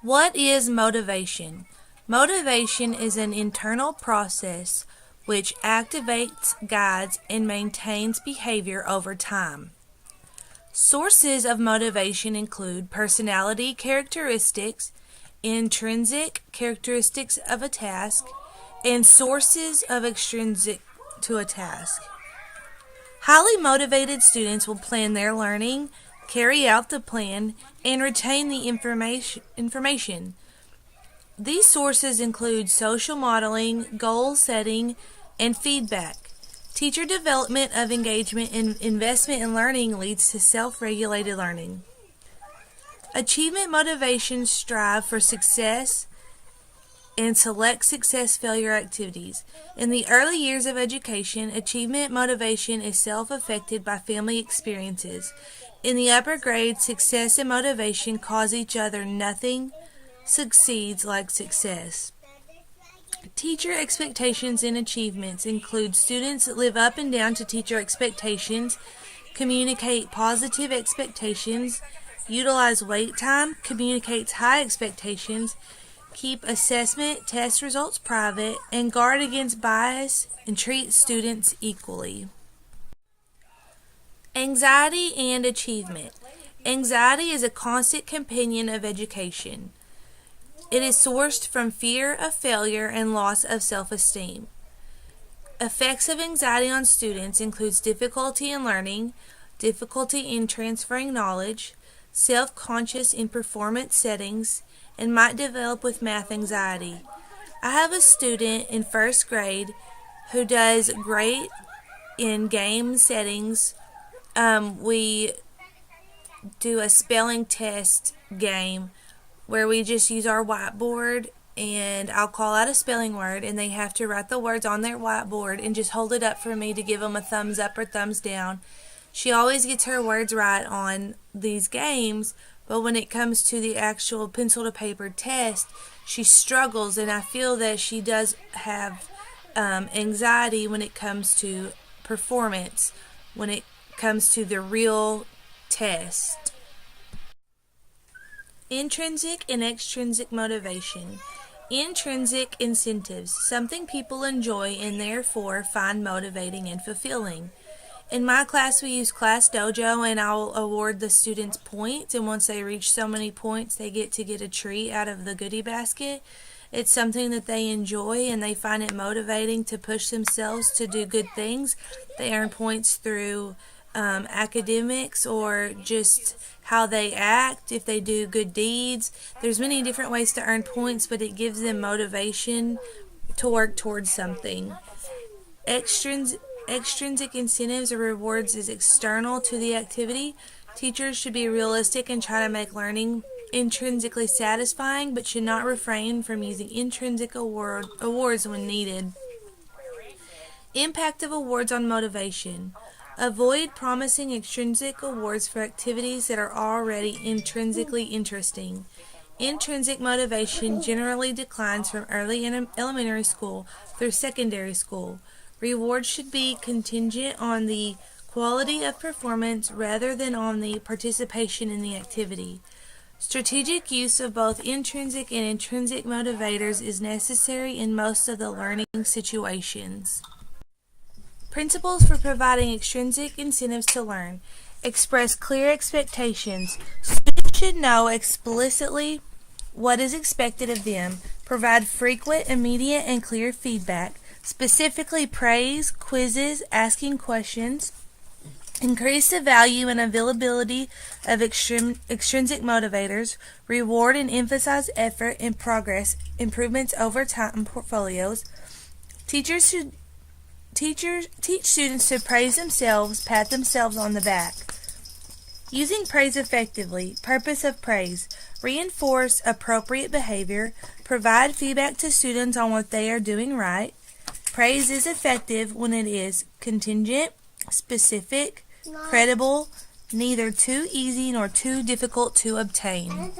What is motivation? Motivation is an internal process which activates, guides, and maintains behavior over time. Sources of motivation include personality characteristics, intrinsic characteristics of a task, and sources of extrinsic to a task. Highly motivated students will plan their learning, carry out the plan, and retain the information. These sources include social modeling, goal setting, and feedback. Teacher development of engagement and investment in learning leads to self-regulated learning. Achievement motivation strive for success and select success-failure activities. In the early years of education, achievement motivation is self-affected by family experiences. In the upper grades, success and motivation cause each other. Nothing succeeds like success. Teacher expectations and achievements include students that live up and down to teacher expectations, communicate positive expectations, utilize wait time, communicates high expectations, keep assessment test results private, and guard against bias and treat students equally. Anxiety and achievement. Anxiety is a constant companion of education. It is sourced from fear of failure and loss of self-esteem. Effects of anxiety on students includes difficulty in learning, difficulty in transferring knowledge, self-conscious in performance settings, and might develop with math anxiety. I have a student in first grade who does great in game settings. We do a spelling test game where we just use our whiteboard, and I'll call out a spelling word and they have to write the words on their whiteboard and just hold it up for me to give them a thumbs up or thumbs down. She always gets her words right on these games, but when it comes to the actual pencil to paper test, she struggles, and I feel that she does have anxiety when it comes to performance, when it comes to the real test. Intrinsic and extrinsic motivation. Intrinsic incentives, something people enjoy and therefore find motivating and fulfilling. In my class, we use Class Dojo, and I'll award the students points, and once they reach so many points, they get a treat out of the goodie basket. It's something that they enjoy, and they find it motivating to push themselves to do good things. They earn points through academics or just how they act, if they do good deeds. There's many different ways to earn points, but it gives them motivation to work towards something. Extrinsic incentives or rewards is external to the activity. Teachers should be realistic and try to make learning intrinsically satisfying, but should not refrain from using intrinsic awards when needed. Impact of awards on motivation. Avoid promising extrinsic awards for activities that are already intrinsically interesting. Intrinsic motivation generally declines from early elementary school through secondary school. Rewards should be contingent on the quality of performance rather than on the participation in the activity. Strategic use of both intrinsic and intrinsic motivators is necessary in most of the learning situations. Principles for providing extrinsic incentives to learn. Express clear expectations. Students should know explicitly what is expected of them. Provide frequent, immediate, and clear feedback. Specifically praise, quizzes, asking questions. Increase the value and availability of extrinsic motivators. Reward and emphasize effort and progress improvements over time portfolios. Teachers should teach students to praise themselves, pat themselves on the back. Using praise effectively. Purpose of praise. Reinforce appropriate behavior. Provide feedback to students on what they are doing right. Praise is effective when it is contingent, specific, credible, neither too easy nor too difficult to obtain.